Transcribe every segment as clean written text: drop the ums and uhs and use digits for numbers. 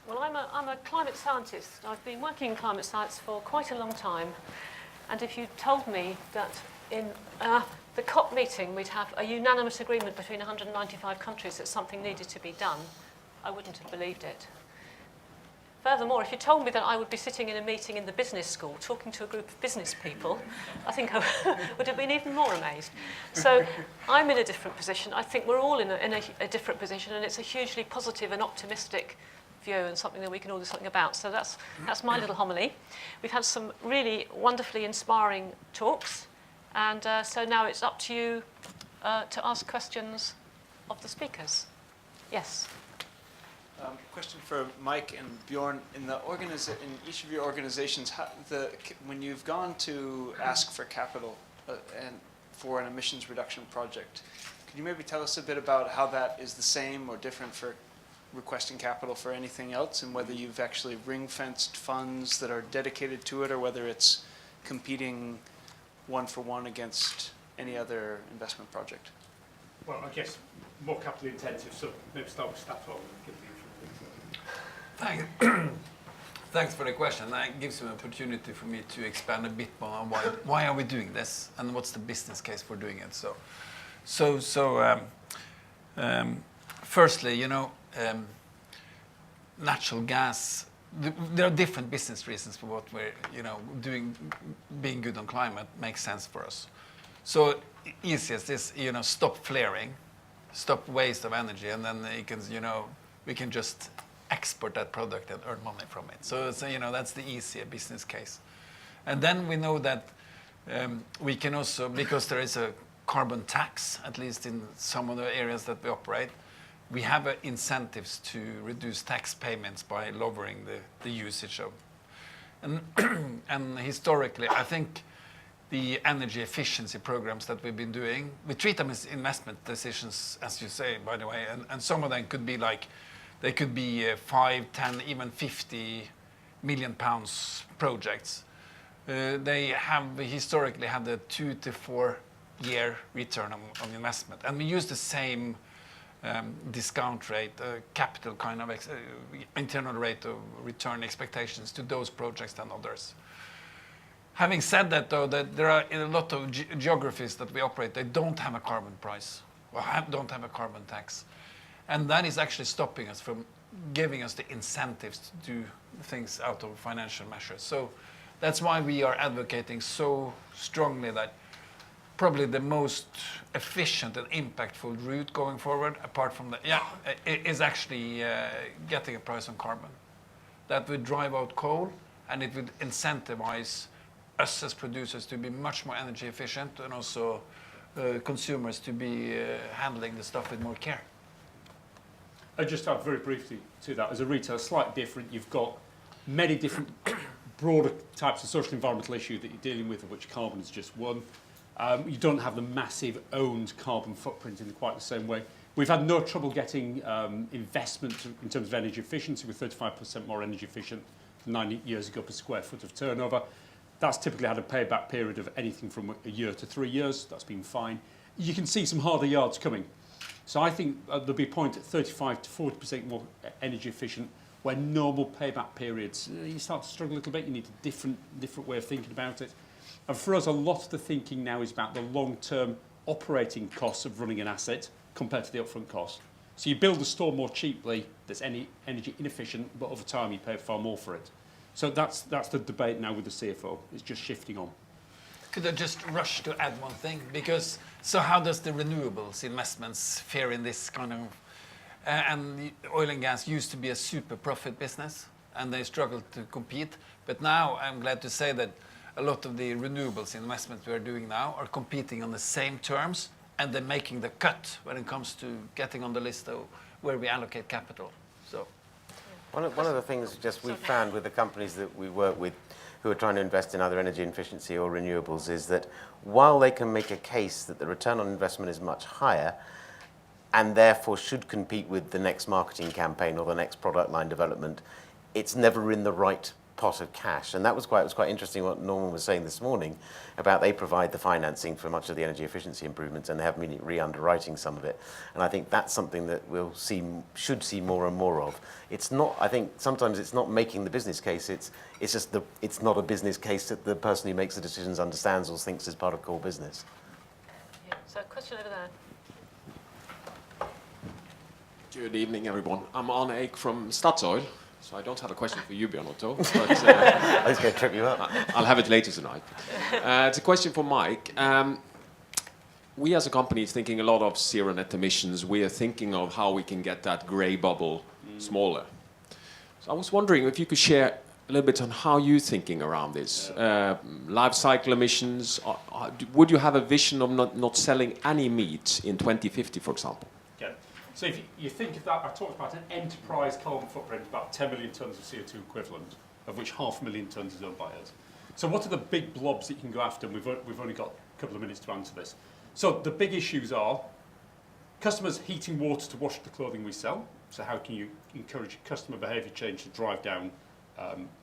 Well, I'm a climate scientist. I've been working in climate science for quite a long time. And if you told me that in the COP meeting we'd have a unanimous agreement between 195 countries that something needed to be done, I wouldn't have believed it. Furthermore, if you told me that I would be sitting in a meeting in the business school talking to a group of business people, I think I would have been even more amazed. So I'm in a different position. I think we're all in a different position, and it's a hugely positive and optimistic view and something that we can all do something about. So that's my little homily. We've had some really wonderfully inspiring talks, and so now it's up to you to ask questions of the speakers. Yes. Question for Mike and Bjørn. In each of your organizations, when you've gone to ask for capital and for an emissions reduction project, could you maybe tell us a bit about how that is the same or different for requesting capital for anything else, and whether you've actually ring-fenced funds that are dedicated to it, or whether it's competing one-for-one against any other investment project? Well, I guess more capital intensive, so maybe start with Statoil. Thanks for the question. That gives me an opportunity for me to expand a bit more on why are we doing this and what's the business case for doing it. Firstly, natural gas. There are different business reasons for what we're doing. Being good on climate makes sense for us. So easiest is stop flaring, stop waste of energy, and then we can just export that product and earn money from it. So that's the easier business case. And then we know that we can also, because there is a carbon tax, at least in some of the areas that we operate, we have incentives to reduce tax payments by lowering the usage of. And historically, I think the energy efficiency programs that we've been doing, we treat them as investment decisions, as you say, by the way, and some of them could be they could be 5, 10, even 50 million pounds projects. They have historically had a 2 to 4 year return on investment. And we use the same discount rate, capital kind of internal rate of return expectations to those projects than others. Having said that, though, that there are in a lot of geographies that we operate, they don't have a carbon price or don't have a carbon tax. And that is actually stopping us from giving us the incentives to do things out of financial measures. So that's why we are advocating so strongly that probably the most efficient and impactful route going forward, apart from is actually getting a price on carbon. That would drive out coal, and it would incentivize us as producers to be much more energy efficient, and also consumers to be handling the stuff with more care. I just add very briefly to that. As a retailer, slightly different. You've got many different broader types of social environmental issue that you're dealing with, of which carbon is just one. You don't have the massive owned carbon footprint in quite the same way. We've had no trouble getting investment in terms of energy efficiency. We're 35% more energy efficient than 9 years ago per square foot of turnover. That's typically had a payback period of anything from a year to 3 years. That's been fine. You can see some harder yards coming. So I think there'll be a point at 35 to 40% more energy efficient, where normal payback periods, you start to struggle a little bit. You need a different way of thinking about it. And for us, a lot of the thinking now is about the long-term operating costs of running an asset compared to the upfront cost. So you build a store more cheaply that's energy inefficient, but over time you pay far more for it. So that's the debate now with the CFO. It's just shifting on. Could I just rush to add one thing? Because, so how does the renewables investments fare in this kind of... and the oil and gas used to be a super profit business, and they struggled to compete. But now I'm glad to say that a lot of the renewables investments we are doing now are competing on the same terms, and they're making the cut when it comes to getting on the list of where we allocate capital. So, one of the things just we've found with the companies that we work with who are trying to invest in either energy efficiency or renewables is that while they can make a case that the return on investment is much higher and therefore should compete with the next marketing campaign or the next product line development, it's never in the right pot of cash. And that was quite interesting what Norman was saying this morning about they provide the financing for much of the energy efficiency improvements and they have been re-underwriting some of it. And I think that's something that should see more and more of. It's not, I think sometimes it's not making the business case, it's just it's not a business case that the person who makes the decisions understands or thinks is part of core business. Yeah, so question over there. Good evening, everyone. I'm Arne Eik from Statoil, so I don't have a question for you, Bjørn Otto, but I was going to trip you up. I'll have it later tonight. It's a question for Mike. We as a company is thinking a lot of zero net emissions. We are thinking of how we can get that grey bubble smaller. So I was wondering if you could share a little bit on how you're thinking around this. Life cycle emissions, would you have a vision of not selling any meat in 2050, for example? Okay. So if you think of that, I talked about an enterprise carbon footprint, about 10 million tonnes of CO2 equivalent, of which 500,000 tonnes is owned by us. So what are the big blobs that you can go after? And we've only got a couple of minutes to answer this. So the big issues are customers heating water to wash the clothing we sell. So how can you encourage customer behaviour change to drive down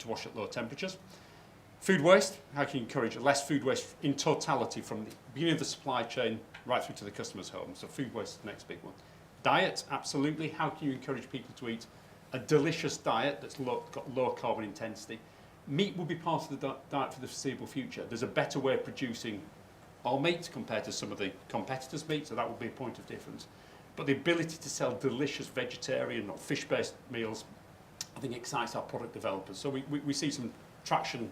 to wash at low temperatures? Food waste, how can you encourage less food waste in totality from the beginning of the supply chain right through to the customer's home? So food waste is the next big one. Diet, absolutely. How can you encourage people to eat a delicious diet that's got low carbon intensity? Meat will be part of the diet for the foreseeable future. There's a better way of producing our meat compared to some of the competitors' meat, so that will be a point of difference. But the ability to sell delicious vegetarian or fish-based meals, I think excites our product developers. So we see some traction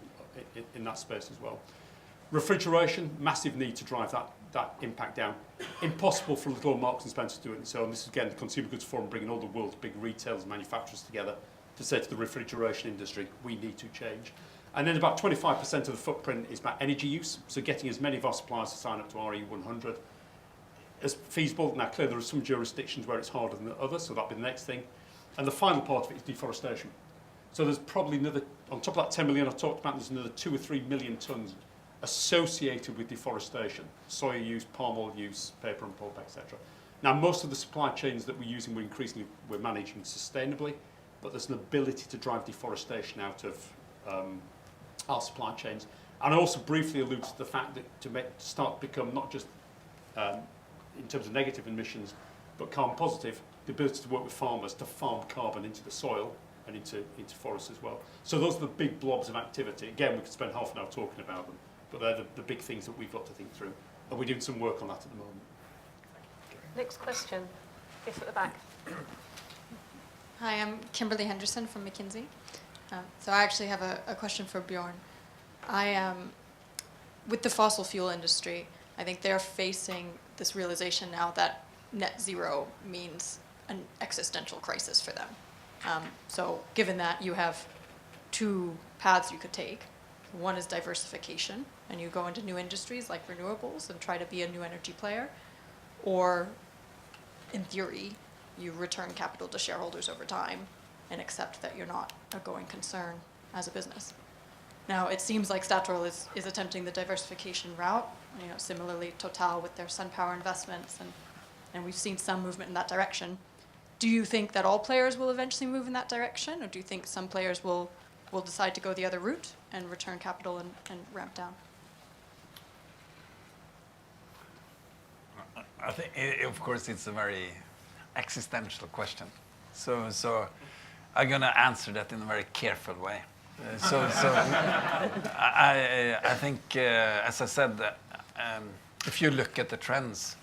in that space as well. Refrigeration, massive need to drive that impact down. Impossible for little Marks and Spencer to do it. So this is again the Consumer Goods Forum bringing all the world's big retailers and manufacturers together to say to the refrigeration industry, we need to change. And then about 25% of the footprint is about energy use. So getting as many of our suppliers to sign up to RE100 as feasible. Now clearly there are some jurisdictions where it's harder than others, so that'll be the next thing. And the final part of it is deforestation. So there's probably another, on top of that 10 million I talked about, there's another 2 or 3 million tonnes associated with deforestation. Soya use, palm oil use, paper and pulp, etc. Now most of the supply chains that we're using, we're managing sustainably, but there's an ability to drive deforestation out of our supply chains. And I also briefly alluded to the fact that to start to become not just in terms of negative emissions, but carbon positive, the ability to work with farmers to farm carbon into the soil and into forests as well. So those are the big blobs of activity. Again, we could spend half an hour talking about them, but they're the big things that we've got to think through. And we're doing some work on that at the moment. Next question. Yes, at the back. Hi, I'm Kimberly Henderson from McKinsey. So I actually have a question for Bjørn. With the fossil fuel industry, I think they're facing this realization now that net zero means an existential crisis for them. So given that, you have two paths you could take. One is diversification, and you go into new industries like renewables and try to be a new energy player. Or, in theory, you return capital to shareholders over time and accept that you're not a going concern as a business. Now, it seems like Statoil is attempting the diversification route. Similarly, Total with their SunPower investments, and we've seen some movement in that direction. Do you think that all players will eventually move in that direction, or do you think some players will decide to go the other route and return capital and ramp down? I think, of course, it's a very existential question. So I'm going to answer that in a very careful way. I think, as I said, if you look at the trends,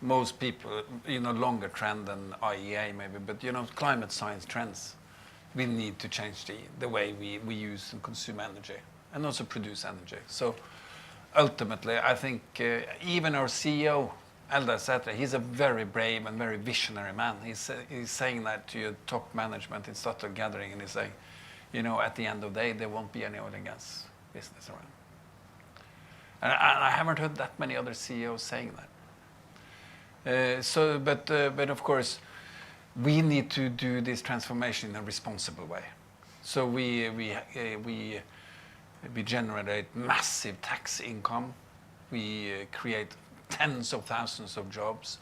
most people, longer trend than IEA maybe, but, climate science trends, we need to change the way we use and consume energy and also produce energy. So ultimately, I think even our CEO, Eldar Sætre, he's a very brave and very visionary man. He's saying that to your top management in Statoil gathering, and he's saying, at the end of the day, there won't be any oil and gas business around. And I haven't heard that many other CEOs saying that. But of course, we need to do this transformation in a responsible way. So we generate massive tax income. We create tens of thousands of jobs.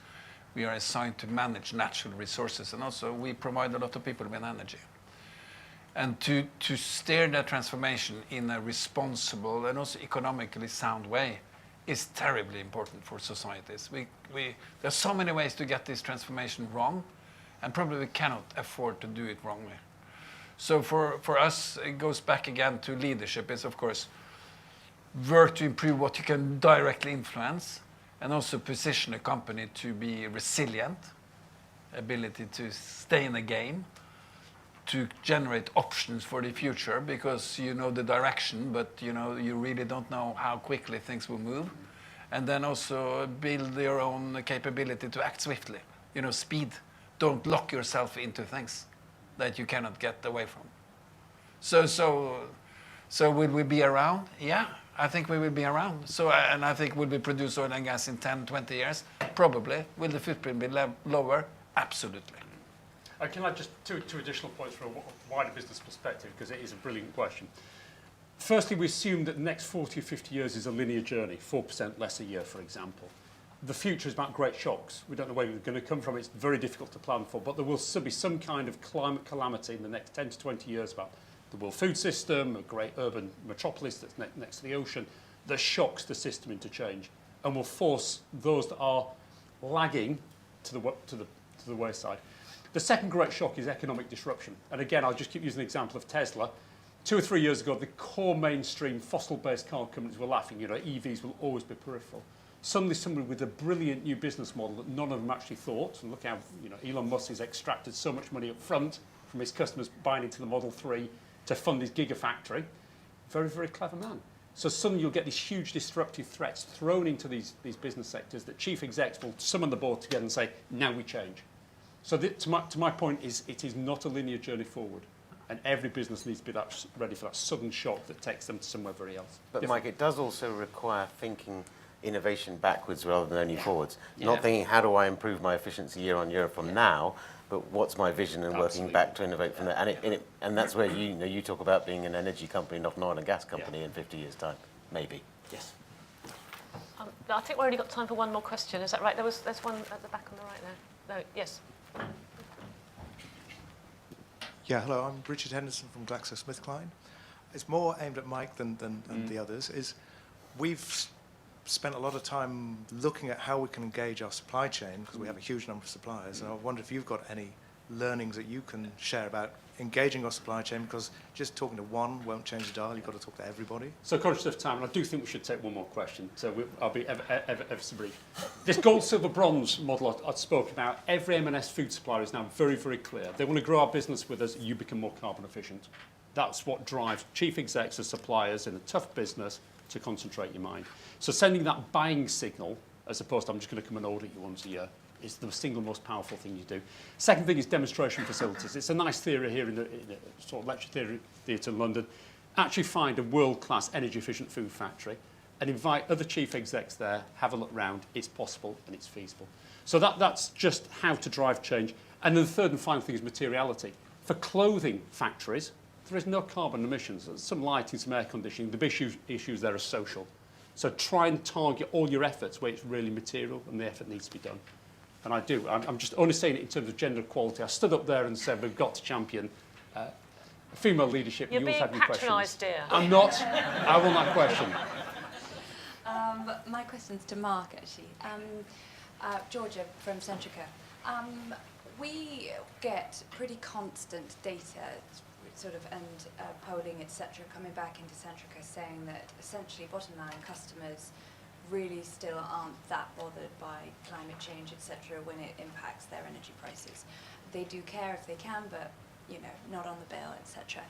We are assigned to manage natural resources, and also we provide a lot of people with energy. And to steer that transformation in a responsible and also economically sound way is terribly important for societies. There's so many ways to get this transformation wrong, and probably we cannot afford to do it wrongly. So for us, it goes back again to leadership. It's, of course, work to improve what you can directly influence, and also position a company to be resilient, ability to stay in the game, to generate options for the future, because you know the direction, but you really don't know how quickly things will move. And then also build your own capability to act swiftly. Speed. Don't lock yourself into things that you cannot get away from. So will we be around? Yeah, I think we will be around. And I think will we produce oil and gas in 10, 20 years? Probably. Will the footprint be lower? Absolutely. Can I just two additional points from a wider business perspective, because it is a brilliant question. Firstly, we assume that the next 40 or 50 years is a linear journey, 4% less a year, for example. The future is about great shocks. We don't know where they're going to come from. It's very difficult to plan for, but there will still be some kind of climate calamity in the next 10 to 20 years about the world food system, a great urban metropolis that's next to the ocean, that shocks the system into change and will force those that are lagging to the wayside. The second great shock is economic disruption. And again, I'll just keep using the example of Tesla. 2 or 3 years ago, the core mainstream fossil-based car companies were laughing. EVs will always be peripheral. Suddenly, somebody with a brilliant new business model that none of them actually thought, and look how Elon Musk has extracted so much money up front from his customers buying into the Model 3 to fund his gigafactory. Very, very clever man. So suddenly you'll get these huge disruptive threats thrown into these business sectors that chief execs will summon the board together and say, now we change. So to my point, it is not a linear journey forward. And every business needs to be ready for that sudden shock that takes them to somewhere very else. But Mike, it does also require thinking innovation backwards rather than only forwards. Yeah. Not thinking, how do I improve my efficiency year on year from now, but what's my vision and working back to innovate from there. And that's where you talk about being an energy company, not an oil and gas company in 50 years' time, maybe. Yes. I think we've only got time for one more question. Is that right? There's one at the back on the right there. No, yes. Yeah, hello, I'm Richard Henderson from GlaxoSmithKline. It's more aimed at Mike than the others. We've spent a lot of time looking at how we can engage our supply chain, because we have a huge number of suppliers, and I wonder if you've got any learnings that you can share about engaging our supply chain, because just talking to one won't change the dial. You've got to talk to everybody. So conscious of time, and I do think we should take one more question, so I'll be ever so brief. This gold, silver, bronze model I spoke about, every M&S food supplier is now very, very clear. They want to grow our business with us, you become more carbon efficient. That's what drives chief execs as suppliers in a tough business to concentrate your mind. So sending that buying signal, as opposed to I'm just going to come and audit you once a year, is the single most powerful thing you do. Second thing is demonstration facilities. It's a nice theory here in the sort of lecture theatre in London. Actually find a world-class energy-efficient food factory and invite other chief execs there, have a look round. It's possible and it's feasible. So that's just how to drive change. And then the third and final thing is materiality. For clothing factories, there is no carbon emissions. There's some lighting, some air conditioning. The big issues there are social. So try and target all your efforts where it's really material and the effort needs to be done. And I do. I'm just only saying it in terms of gender equality. I stood up there and said we've got to champion female leadership. You're you being also have any patronised, dear. I'm not. I will not question. My question's to Mark, actually. Georgia from Centrica. We get pretty constant data, and polling, etc., coming back into Centrica saying that essentially, bottom line, customers really still aren't that bothered by climate change, etc., when it impacts their energy prices. They do care if they can, but not on the bill, etc.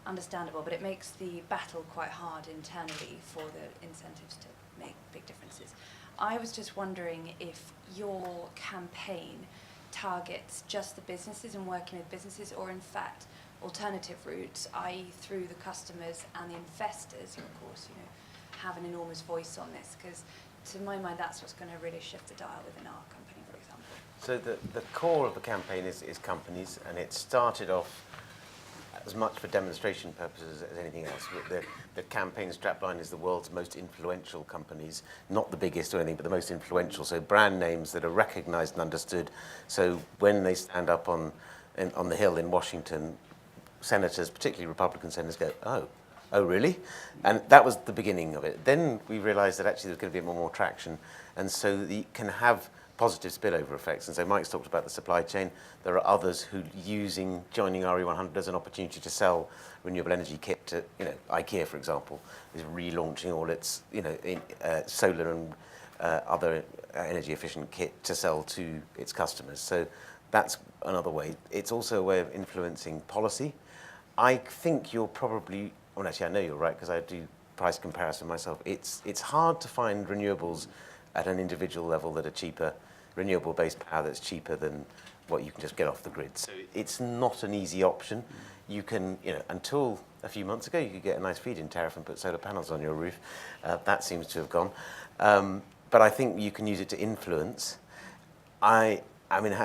Understandable, but it makes the battle quite hard internally for the incentives to make big differences. I was just wondering if your campaign targets just the businesses and working with businesses, or in fact alternative routes, i.e. through the customers and the investors, who of course have an enormous voice on this, because to my mind that's what's going to really shift the dial within our company, for example. So the core of the campaign is companies, and it started off as much for demonstration purposes as anything else. The campaign strapline is the world's most influential companies, not the biggest or anything, but the most influential. So brand names that are recognized and understood. So when they stand up on the Hill in Washington, senators, particularly Republican senators, go, oh, really? And that was the beginning of it. Then we realized that actually there's going to be more traction, and so that you can have positive spillover effects. And so Mike's talked about the supply chain. There are others who joining RE100 as an opportunity to sell renewable energy kit to, IKEA, for example, is relaunching all its, solar and other energy efficient kit to sell to its customers. So that's another way. It's also a way of influencing policy. I think you're probably, well, actually I know you're right because I do price comparison myself. It's hard to find renewables at an individual level that are cheaper, renewable-based power that's cheaper than what you can just get off the grid. So it's not an easy option. You can, until a few months ago, you could get a nice feed-in tariff and put solar panels on your roof. That seems to have gone. But I think you can use it to influence. I mean,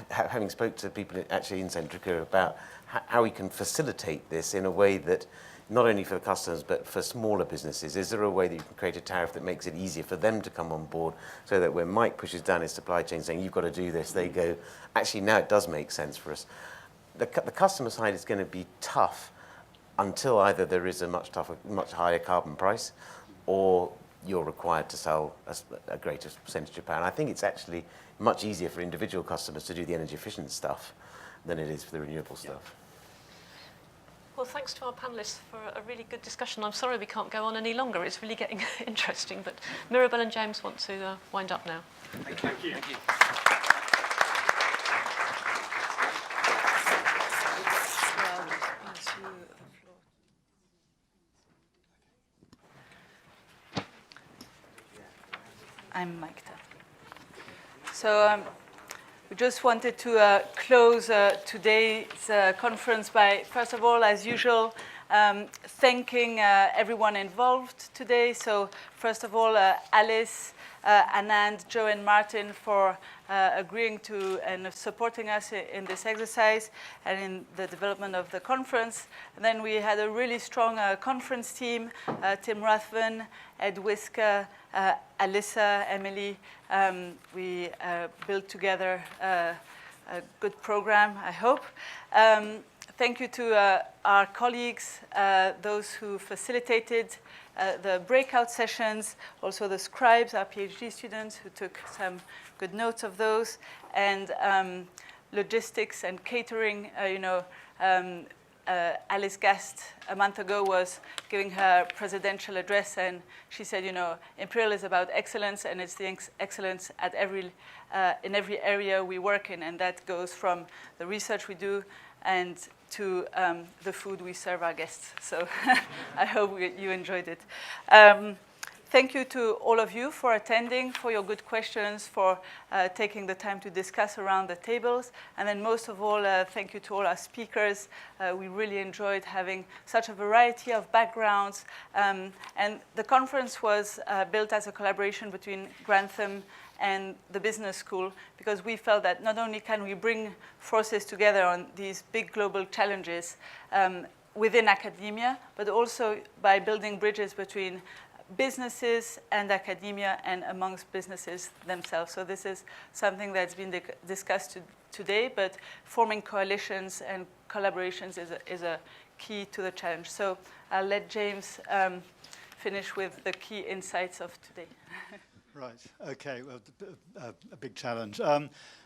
having spoke to people actually in Centrica about how we can facilitate this in a way that not only for the customers but for smaller businesses. Is there a way that you can create a tariff that makes it easier for them to come on board so that when Mike pushes down his supply chain saying you've got to do this, they go, actually now it does make sense for us. The customer side is going to be tough until either there is a much higher carbon price or you're required to sell a greater percentage of power. And I think it's actually much easier for individual customers to do the energy efficient stuff than it is for the renewable stuff. Well, thanks to our panellists for a really good discussion. I'm sorry we can't go on any longer. It's really getting interesting. But Mirabel and James want to wind up now. Thank you. Thank you. I'm mic'd up. So we just wanted to close today's conference by, first of all, as usual, thanking everyone involved today. So first of all, Alice, Anand, Joe, and Martin for agreeing to and supporting us in this exercise and in the development of the conference. And then we had a really strong conference team, Tim Ruthven, Ed Whisker, Alyssa, Emily. We built together a good program, I hope. Thank you to our colleagues, those who facilitated the breakout sessions, also the scribes, our PhD students who took some good notes of those, and logistics and catering. Alice Gast a month ago was giving her presidential address, and she said, Imperial is about excellence, and it's the excellence at in every area we work in, and that goes from the research we do and to the food we serve our guests. So I hope you enjoyed it. Thank you to all of you for attending, for your good questions, for taking the time to discuss around the tables. And then most of all, thank you to all our speakers. We really enjoyed having such a variety of backgrounds. And the conference was built as a collaboration between Grantham and the business school, because we felt that not only can we bring forces together on these big global challenges within academia, but also by building bridges between businesses and academia and amongst businesses themselves. So this is something that's been discussed today, but forming coalitions and collaborations is a key to the challenge. So I'll let James finish with the key insights of today. Right, okay, well, a big challenge.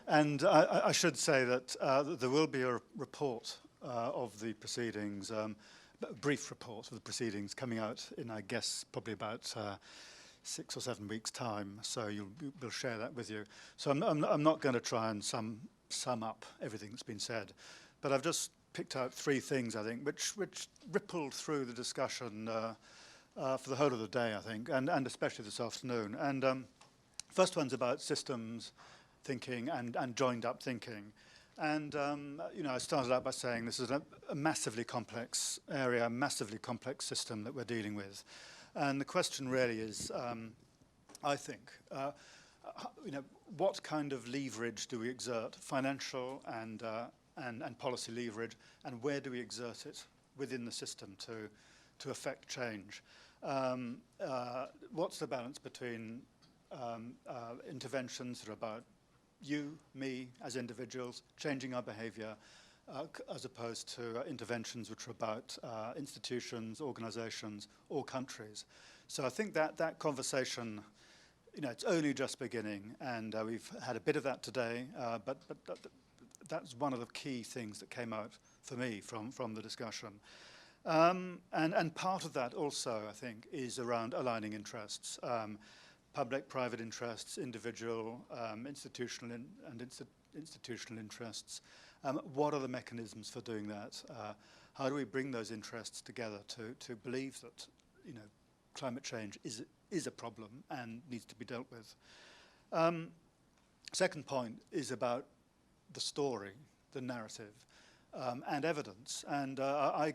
And I should say that there will be a report of the proceedings, a brief report of the proceedings coming out in, I guess, probably about 6 or 7 weeks' time. So we'll share that with you. So I'm not going to try and sum up everything that's been said, but I've just picked out 3 things, I think, which rippled through the discussion for the whole of the day, I think, and especially this afternoon. And first one's about systems thinking and joined-up thinking. And, I started out by saying this is a massively complex area, a massively complex system that we're dealing with. And the question really is, I think, what kind of leverage do we exert, financial and policy leverage, and where do we exert it within the system to affect change? What's the balance between interventions that are about you, me, as individuals, changing our behavior, as opposed to interventions which are about institutions, organizations, or countries. So I think that conversation, it's only just beginning, and we've had a bit of that today, but that's one of the key things that came out for me from the discussion. And part of that also, I think, is around aligning interests, public, private interests, individual, institutional institutional interests. What are the mechanisms for doing that? How do we bring those interests together to believe that, climate change is a problem and needs to be dealt with? Second point is about the story, the narrative, and evidence. And I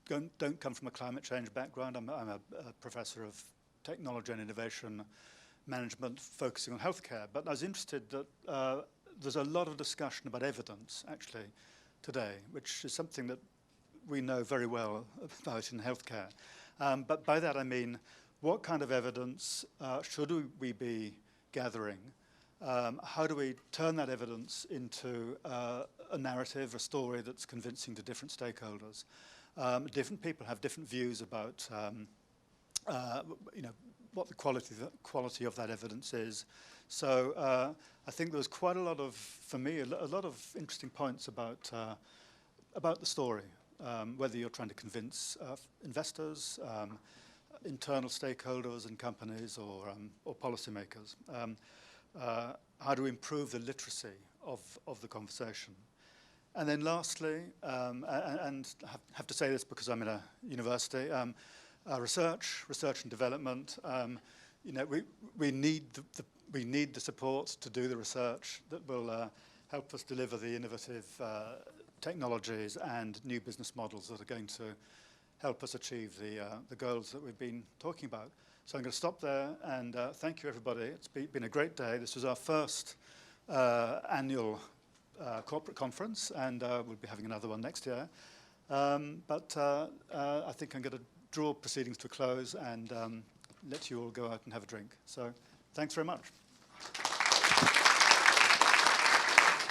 don't come from a climate change background. I'm a professor of technology and innovation management focusing on healthcare. But I was interested that there's a lot of discussion about evidence, actually, today, which is something that we know very well about in healthcare. But by that I mean, what kind of evidence should we be gathering? How do we turn that evidence into a narrative, a story that's convincing to different stakeholders? Different people have different views about, what the quality of that evidence is. So I think there was quite a lot of, for me, a lot of interesting points about the story, whether you're trying to convince investors, internal stakeholders and companies, or policymakers. How do we improve the literacy of the conversation? And then lastly, and I have to say this because I'm in a university, research and development. We need the support to do the research that will help us deliver the innovative technologies and new business models that are going to help us achieve the goals that we've been talking about. So I'm going to stop there, and thank you, everybody. It's been a great day. This was our first annual corporate conference, and we'll be having another one next year. But I think I'm going to draw proceedings to a close and let you all go out and have a drink. So thanks very much.